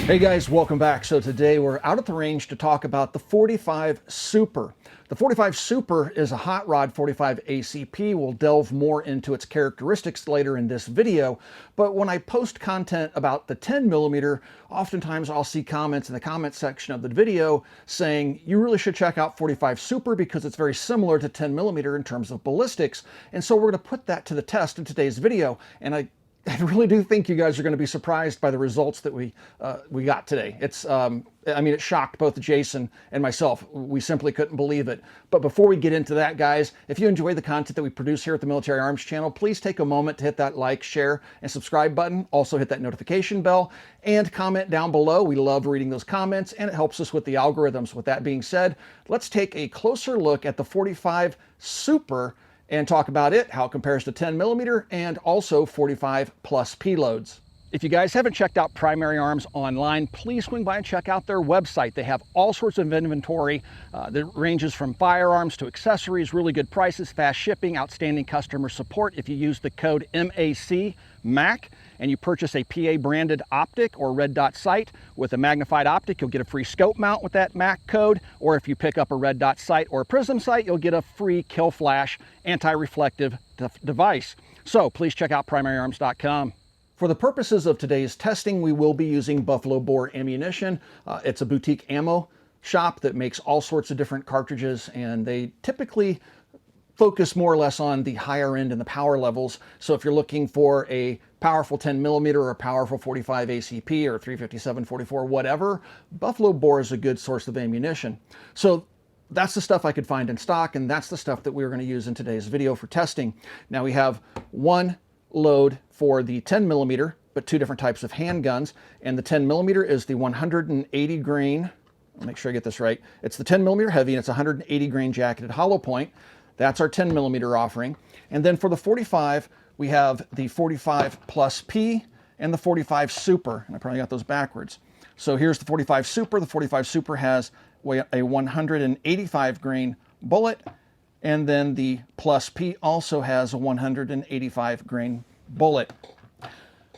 Hey guys, welcome back. So today we're out at the range to talk about the 45 Super. The 45 Super is a hot rod 45 ACP. We'll delve more into its characteristics later in this video. But when I post content about the 10 millimeter, oftentimes I'll see comments in the comment section of the video saying you really should check out 45 Super because it's very similar to 10 millimeter in terms of ballistics. And so we're going to put that to the test in today's video. And I really do think you guys are going to be surprised by the results that we got today. I mean, it shocked both Jason and myself. We simply couldn't believe it. But before we get into that, guys, if you enjoy the content that we produce here at the Military Arms channel, please take a moment to hit that like, share, and subscribe button. Also hit that notification bell and comment down below. We love reading those comments and it helps us with the algorithms. With that being said, let's take a closer look at the 45 Super and talk about it, how it compares to 10 millimeter and also 45 plus P loads. If you guys haven't checked out Primary Arms online, please swing by and check out their website. They have all sorts of inventory that ranges from firearms to accessories, really good prices, fast shipping, outstanding customer support. If you use the code MAC and you purchase a PA branded optic or red dot sight with a magnified optic, you'll get a free scope mount with that MAC code. Or if you pick up a red dot sight or a prism sight, you'll get a free kill flash anti-reflective device. So please check out primaryarms.com. For the purposes of today's testing, we will be using Buffalo Bore ammunition. It's a boutique ammo shop that makes all sorts of different cartridges, and they typically focus more or less on the higher end and the power levels. So if you're looking for a powerful 10 millimeter or a powerful 45 ACP or 357, 44, whatever, Buffalo Bore is a good source of ammunition. So that's the stuff I could find in stock, and that's the stuff that we're going to use in today's video for testing. Now we have one load for the 10 millimeter, but two different types of handguns. And the 10 millimeter is the 180 grain. I'll make sure I get this right. It's the 10 millimeter heavy, and it's 180 grain jacketed hollow point. That's our 10 millimeter offering. And then for the 45, we have the 45 plus P and the 45 Super. And I probably got those backwards. So here's the 45 Super. The 45 Super has a 185 grain bullet. And then the plus P also has a 185 grain bullet.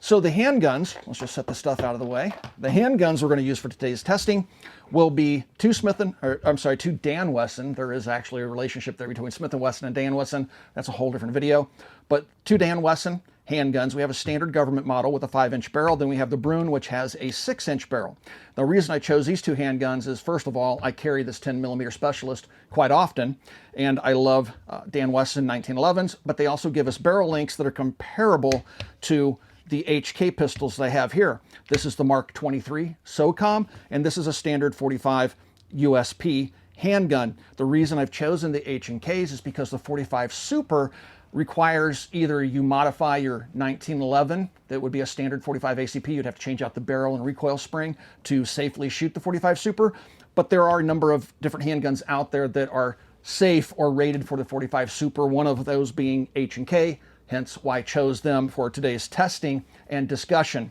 So the handguns, let's just set this stuff out of the way. The handguns we're going to use for today's testing will be two Dan Wesson. There is actually a relationship there between Smith & Wesson and Dan Wesson. That's a whole different video. But two Dan Wesson handguns. We have a standard government model with a 5-inch barrel. Then we have the Brune, which has a 6-inch barrel. The reason I chose these two handguns is, first of all, I carry this 10 millimeter Specialist quite often, and I love Dan Wesson 1911s, but they also give us barrel lengths that are comparable to the HK pistols they have here. This is the Mark 23 SOCOM, and this is a standard 45 USP handgun. The reason I've chosen the H&Ks is because the 45 Super requires either you modify your 1911, that would be a standard 45 ACP, you'd have to change out the barrel and recoil spring to safely shoot the 45 Super, but there are a number of different handguns out there that are safe or rated for the 45 Super, one of those being H&K, hence why I chose them for today's testing and discussion.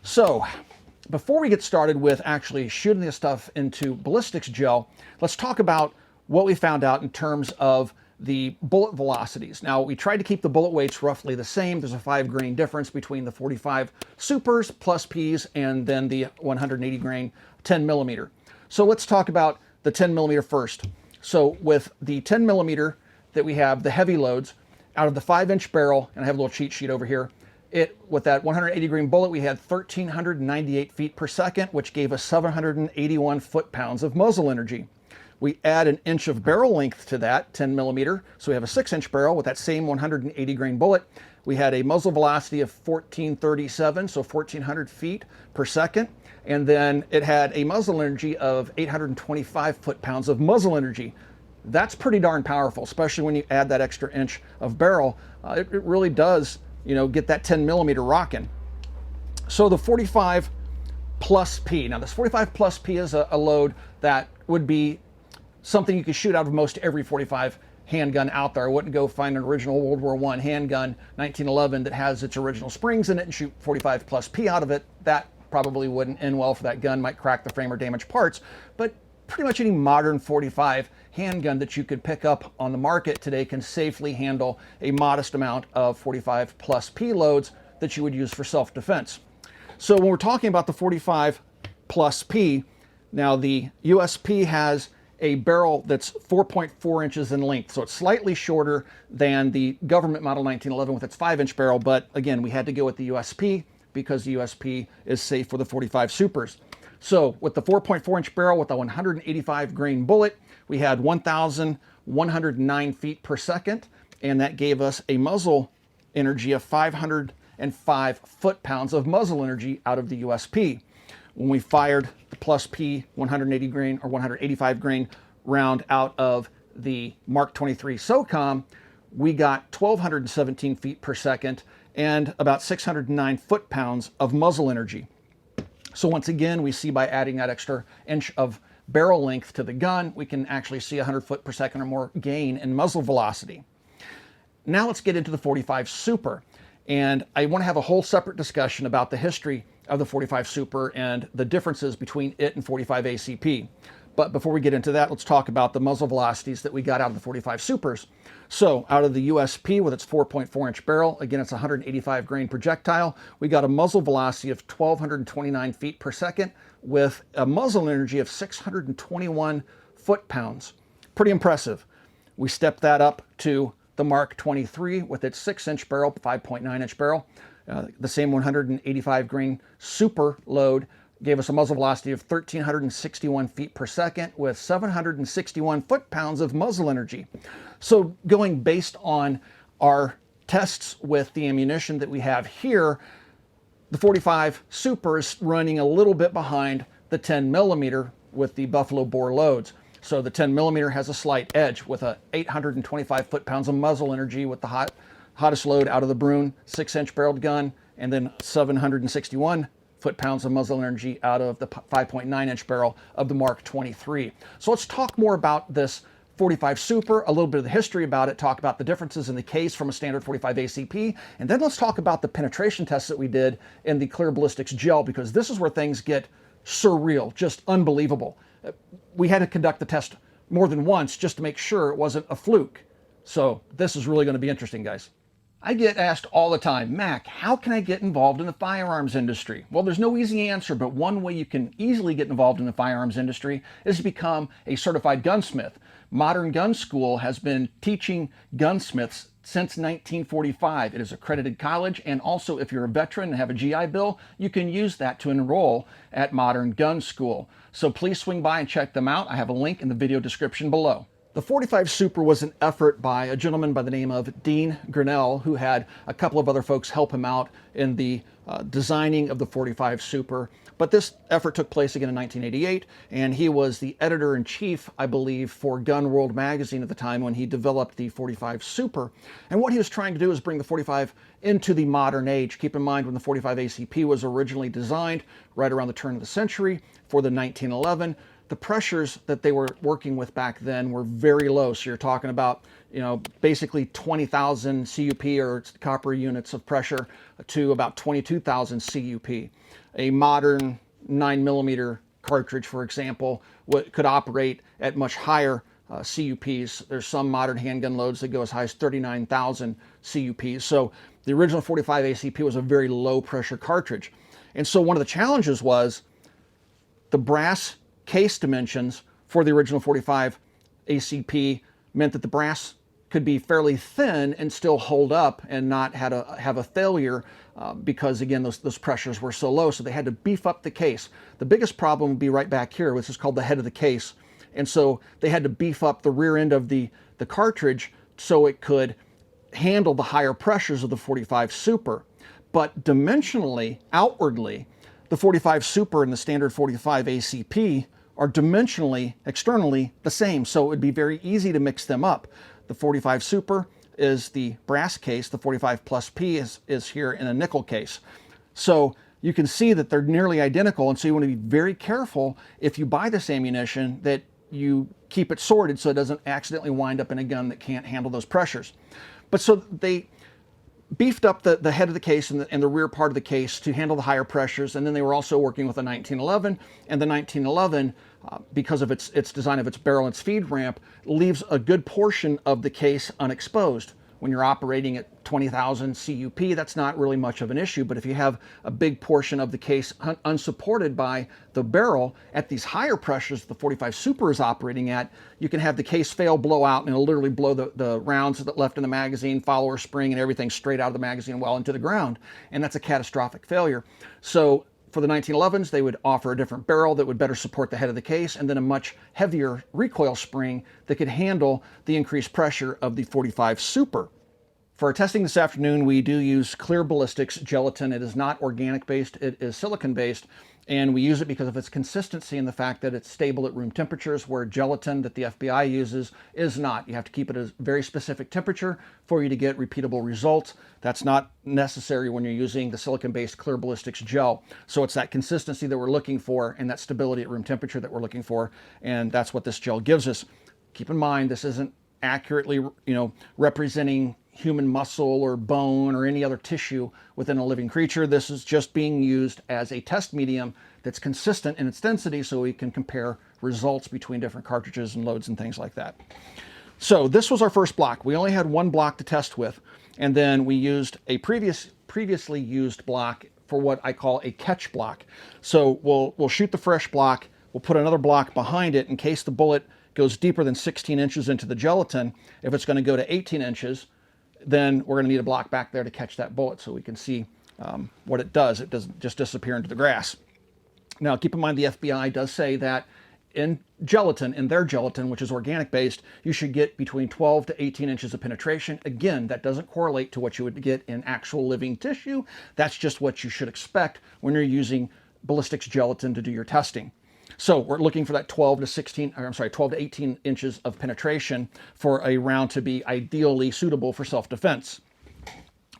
So, before we get started with actually shooting this stuff into ballistics gel, let's talk about what we found out in terms of the bullet velocities. Now, we tried to keep the bullet weights roughly the same. There's a 5 grain difference between the 45 Supers plus Ps and then the 180 grain 10 millimeter. So let's talk about the 10 millimeter first. So with the 10 millimeter that we have, the heavy loads, out of the 5-inch barrel, and I have a little cheat sheet over here, with that 180 grain bullet, we had 1,398 feet per second, which gave us 781 foot-pounds of muzzle energy. We add an inch of barrel length to that, 10 millimeter, so we have a 6-inch barrel with that same 180 grain bullet. We had a muzzle velocity of 1,437, so 1,400 feet per second, and then it had a muzzle energy of 825 foot-pounds of muzzle energy. That's pretty darn powerful, especially when you add that extra inch of barrel. It really does, get that 10 millimeter rocking. So the 45 plus P. Now this 45 plus P is a load that would be something you could shoot out of most every 45 handgun out there. I wouldn't go find an original World War I handgun, 1911, that has its original springs in it and shoot 45 plus P out of it. That probably wouldn't end well for that gun, might crack the frame or damage parts. But pretty much any modern 45 handgun that you could pick up on the market today can safely handle a modest amount of 45 plus P loads that you would use for self-defense. So when we're talking about the 45 plus P, now the USP has a barrel that's 4.4 inches in length, so it's slightly shorter than the government model 1911 with its 5-inch barrel, but again, we had to go with the USP because the USP is safe for the 45 Supers. So with the 4.4-inch barrel with a 185 grain bullet, we had 1,109 feet per second, and that gave us a muzzle energy of 505 foot-pounds of muzzle energy out of the USP. When we fired the plus P 180 grain or 185 grain round out of the Mark 23 SOCOM, we got 1,217 feet per second and about 609 foot-pounds of muzzle energy. So once again, we see by adding that extra inch of barrel length to the gun, we can actually see 100 foot per second or more gain in muzzle velocity. Now let's get into the 45 Super. And I want to have a whole separate discussion about the history of the 45 Super and the differences between it and 45 ACP. But before we get into that, let's talk about the muzzle velocities that we got out of the 45 Supers. So out of the USP with its 4.4-inch barrel, again, it's a 185 grain projectile, we got a muzzle velocity of 1,229 feet per second with a muzzle energy of 621 foot-pounds. Pretty impressive. We stepped that up to the Mark 23 with its 6-inch barrel, 5.9-inch barrel. The same 185 grain super load gave us a muzzle velocity of 1,361 feet per second with 761 foot-pounds of muzzle energy. So going based on our tests with the ammunition that we have here, the 45 Super is running a little bit behind the 10 millimeter with the Buffalo bore loads. So the 10 millimeter has a slight edge with a 825 foot-pounds of muzzle energy with the hottest load out of the Brune 6-inch barreled gun, and then 761 foot-pounds of muzzle energy out of the 5.9-inch barrel of the Mark 23. So let's talk more about this 45 Super, a little bit of the history about it, talk about the differences in the case from a standard 45 ACP, and then let's talk about the penetration tests that we did in the clear ballistics gel, because this is where things get surreal, just unbelievable. We had to conduct the test more than once just to make sure it wasn't a fluke. So this is really going to be interesting, guys. I get asked all the time, Mac, how can I get involved in the firearms industry? Well, there's no easy answer, but one way you can easily get involved in the firearms industry is to become a certified gunsmith. Modern Gun School has been teaching gunsmiths since 1945. It is an accredited college, and also if you're a veteran and have a GI Bill, you can use that to enroll at Modern Gun School. So please swing by and check them out. I have a link in the video description below. The 45 Super was an effort by a gentleman by the name of Dean Grinnell, who had a couple of other folks help him out in the designing of the 45 Super. But this effort took place again in 1988, and he was the editor-in-chief, I believe, for Gun World magazine at the time when he developed the 45 Super. And what he was trying to do is bring the 45 into the modern age. Keep in mind when the 45 ACP was originally designed, right around the turn of the century, for the 1911, the pressures that they were working with back then were very low. So you're talking about, basically 20,000 CUP or copper units of pressure to about 22,000 CUP. A modern 9mm cartridge, for example, could operate at much higher CUPs. There's some modern handgun loads that go as high as 39,000 CUPs. So the original 45 ACP was a very low pressure cartridge. And so one of the challenges was the brass case dimensions for the original 45 ACP meant that the brass could be fairly thin and still hold up and not have a failure because, again, those pressures were so low. So they had to beef up the case. The biggest problem would be right back here, which is called the head of the case. And so they had to beef up the rear end of the cartridge so it could handle the higher pressures of the 45 Super. But dimensionally, outwardly, the 45 Super and the standard 45 ACP are dimensionally, externally, the same. So it would be very easy to mix them up. The 45 Super is the brass case. The 45 Plus P is here in a nickel case. So you can see that they're nearly identical. And so you want to be very careful if you buy this ammunition that you keep it sorted so it doesn't accidentally wind up in a gun that can't handle those pressures. But so they beefed up the head of the case and the rear part of the case to handle the higher pressures, and then they were also working with a 1911, and the 1911, because of its design of its barrel and its feed ramp, leaves a good portion of the case unexposed. when you're operating at 20,000 CUP, that's not really much of an issue. But if you have a big portion of the case unsupported by the barrel at these higher pressures the 45 Super is operating at, you can have the case fail, blow out, and it'll literally blow the rounds that left in the magazine, follower spring, and everything straight out of the magazine well into the ground. And that's a catastrophic failure. So for the 1911s, they would offer a different barrel that would better support the head of the case, and then a much heavier recoil spring that could handle the increased pressure of the 45 Super. For our testing this afternoon, we do use clear ballistics gelatin. It is not organic based, it is silicon based, and we use it because of its consistency and the fact that it's stable at room temperatures, where gelatin that the FBI uses is not. You have to keep it at a very specific temperature for you to get repeatable results. That's not necessary when you're using the silicon-based clear ballistics gel. So it's that consistency that we're looking for and that stability at room temperature that we're looking for, and that's what this gel gives us. Keep in mind, this isn't accurately, representing human muscle or bone or any other tissue within a living creature. This is just being used as a test medium that's consistent in its density, so we can compare results between different cartridges and loads and things like that. So this was our first block. We only had one block to test with, and then we used a previously used block for what I call a catch block. So we'll shoot the fresh block, we'll put another block behind it in case the bullet goes deeper than 16 inches into the gelatin. If it's going to go to 18 inches, then we're going to need a block back there to catch that bullet so we can see what it does. It doesn't just disappear into the grass. Now, keep in mind the FBI does say that in their gelatin, which is organic based, you should get between 12 to 18 inches of penetration. Again, that doesn't correlate to what you would get in actual living tissue. That's just what you should expect when you're using ballistics gelatin to do your testing. So we're looking for that 12 to 18 inches of penetration for a round to be ideally suitable for self-defense.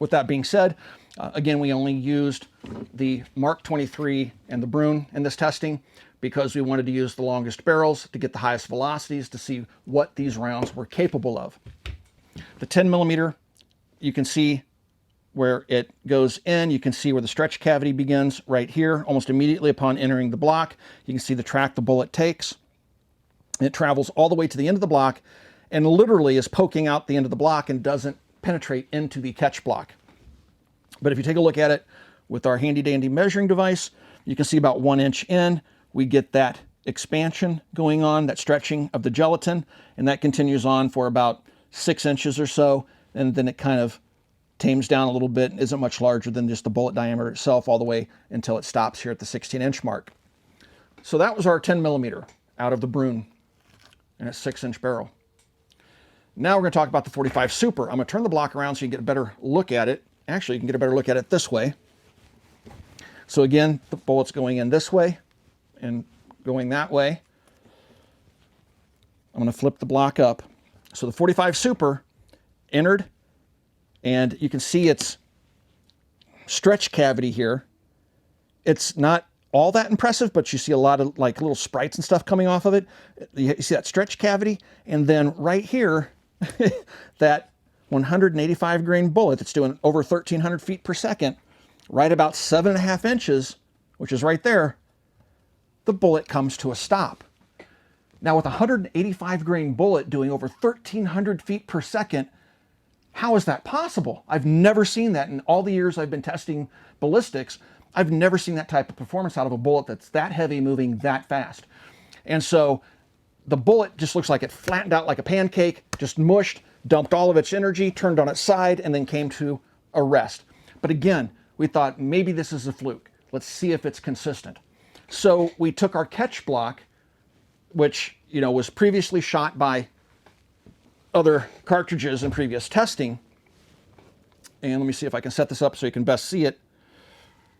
With that being said, again, we only used the Mark 23 and the Brune in this testing because we wanted to use the longest barrels to get the highest velocities to see what these rounds were capable of. The 10 millimeter, you can see where it goes in. You can see where the stretch cavity begins right here, almost immediately upon entering the block. You can see the track the bullet takes. It travels all the way to the end of the block and literally is poking out the end of the block and doesn't penetrate into the catch block. But if you take a look at it with our handy dandy measuring device, you can see about 1 inch in, we get that expansion going on, that stretching of the gelatin, and that continues on for about 6 inches or so, and then it kind of tames down a little bit and isn't much larger than just the bullet diameter itself all the way until it stops here at the 16-inch mark. So that was our 10 millimeter out of the Brune and a 6-inch barrel. Now we're going to talk about the 45 Super. I'm going to turn the block around so you can get a better look at it. Actually, you can get a better look at it this way. So again, the bullet's going in this way and going that way. I'm going to flip the block up. So the 45 Super entered, and you can see its stretch cavity here. It's not all that impressive, but you see a lot of like little sprites and stuff coming off of it. You see that stretch cavity, and then right here, that 185 grain bullet that's doing over 1,300 feet per second, right about 7.5 inches, which is right there, the bullet comes to a stop. Now with a 185 grain bullet doing over 1,300 feet per second, how is that possible? I've never seen that in all the years I've been testing ballistics. I've never seen that type of performance out of a bullet that's that heavy, moving that fast. And so the bullet just looks like it flattened out like a pancake, just mushed, dumped all of its energy, turned on its side, and then came to a rest. But again, we thought maybe this is a fluke. Let's see if it's consistent. So we took our catch block, which was previously shot by other cartridges in previous testing. And let me see if I can set this up so you can best see it.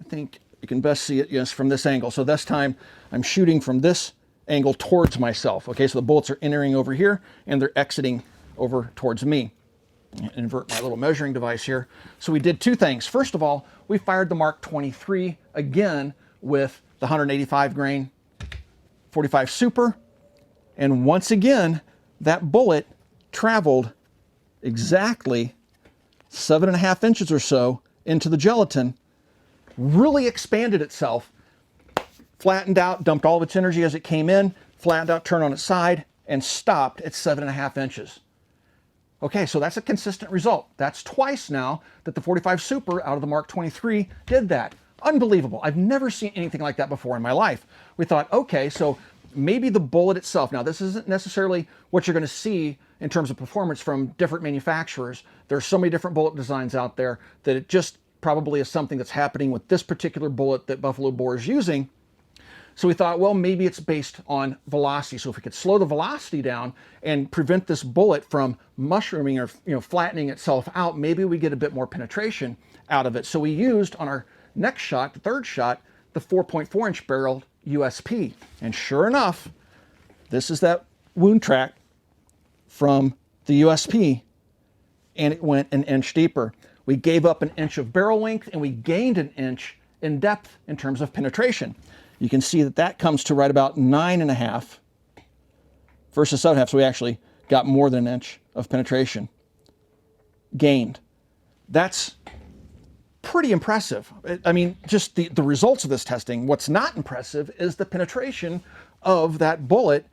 I think you can best see it, yes, from this angle. So this time I'm shooting from this angle towards myself. Okay, so the bullets are entering over here and they're exiting over towards me. Invert my little measuring device here. So we did two things. First of all, we fired the Mark 23 again with the 185 grain 45 Super. And once again, that bullet traveled exactly 7.5 inches or so into the gelatin, really expanded itself, flattened out, dumped all of its energy as it came in, flattened out, turned on its side, and stopped at 7.5 inches. Okay, so that's a consistent result. That's twice now that the 45 Super out of the Mark 23 did that. Unbelievable. I've never seen anything like that before in my life. We thought, okay, so maybe the bullet itself. Now, this isn't necessarily what you're going to see in terms of performance from different manufacturers. There's so many different bullet designs out there that it just probably is something that's happening with this particular bullet that Buffalo Bore is using. So we thought, well, maybe it's based on velocity. So if we could slow the velocity down and prevent this bullet from mushrooming or flattening itself out, maybe we get a bit more penetration out of it. So we used on our next shot, the third shot, the 4.4-inch barrel USP. And sure enough, this is that wound track from the USP, and it went an inch deeper. We gave up an inch of barrel length, and we gained an inch in depth in terms of penetration. You can see that that comes to right about 9.5 versus 7.5, so we actually got more than an inch of penetration gained. That's pretty impressive. I mean, just the results of this testing. What's not impressive is the penetration of that bullet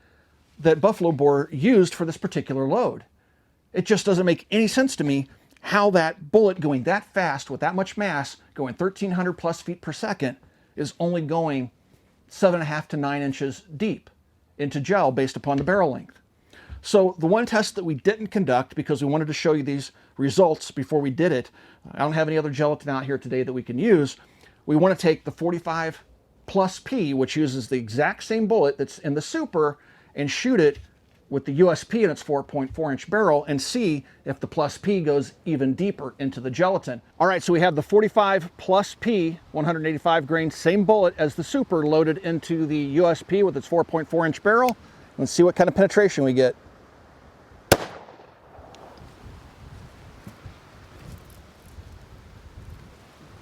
that Buffalo Bore used for this particular load. It just doesn't make any sense to me how that bullet going that fast with that much mass, going 1,300 plus feet per second, is only going 7.5 to 9 inches deep into gel based upon the barrel length. So the one test that we didn't conduct because we wanted to show you these results before we did it, I don't have any other gelatin out here today that we can use. We want to take the 45 plus P, which uses the exact same bullet that's in the Super, and shoot it with the USP in its 4.4-inch barrel and see if the plus P goes even deeper into the gelatin. All right, so we have the 45 plus P, 185 grain, same bullet as the Super, loaded into the USP with its 4.4-inch barrel. Let's see what kind of penetration we get.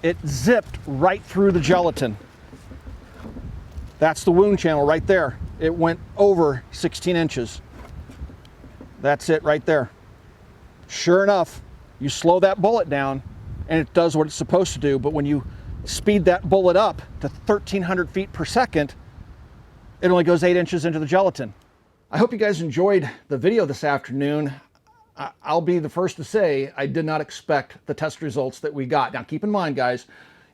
It zipped right through the gelatin. That's the wound channel right there. It went over 16 inches. That's it right there. Sure enough, you slow that bullet down and it does what it's supposed to do, but when you speed that bullet up to 1,300 feet per second, it only goes 8 inches into the gelatin. I hope you guys enjoyed the video this afternoon. I'll be the first to say I did not expect the test results that we got. Now keep in mind, guys,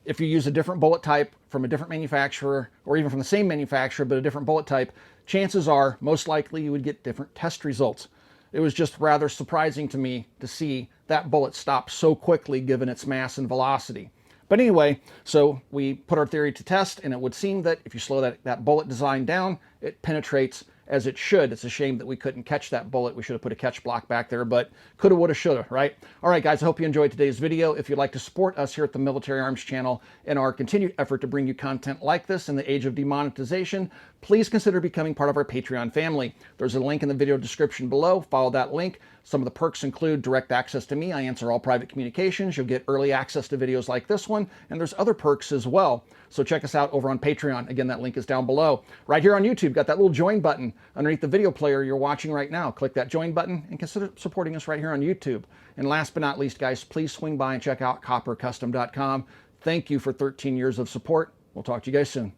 if you use a different bullet type from a different manufacturer, or even from the same manufacturer but a different bullet type, chances are most likely you would get different test results. It was just rather surprising to me to see that bullet stop so quickly given its mass and velocity. But anyway, so we put our theory to test, and it would seem that if you slow that bullet design down, it penetrates as it should. It's a shame that we couldn't catch that bullet. We should have put a catch block back there, but coulda, woulda, shoulda, right? All right, guys, I hope you enjoyed today's video. If you'd like to support us here at the Military Arms channel in our continued effort to bring you content like this in the age of demonetization, please consider becoming part of our Patreon family. There's a link in the video description below. Follow that link. Some of the perks include direct access to me. I answer all private communications. You'll get early access to videos like this one, and there's other perks as well. So check us out over on Patreon. Again, that link is down below. Right here on YouTube, got that little join button underneath the video player you're watching right now. Click that join button and consider supporting us right here on YouTube. And last but not least, guys, please swing by and check out coppercustom.com. Thank you for 13 years of support. We'll talk to you guys soon.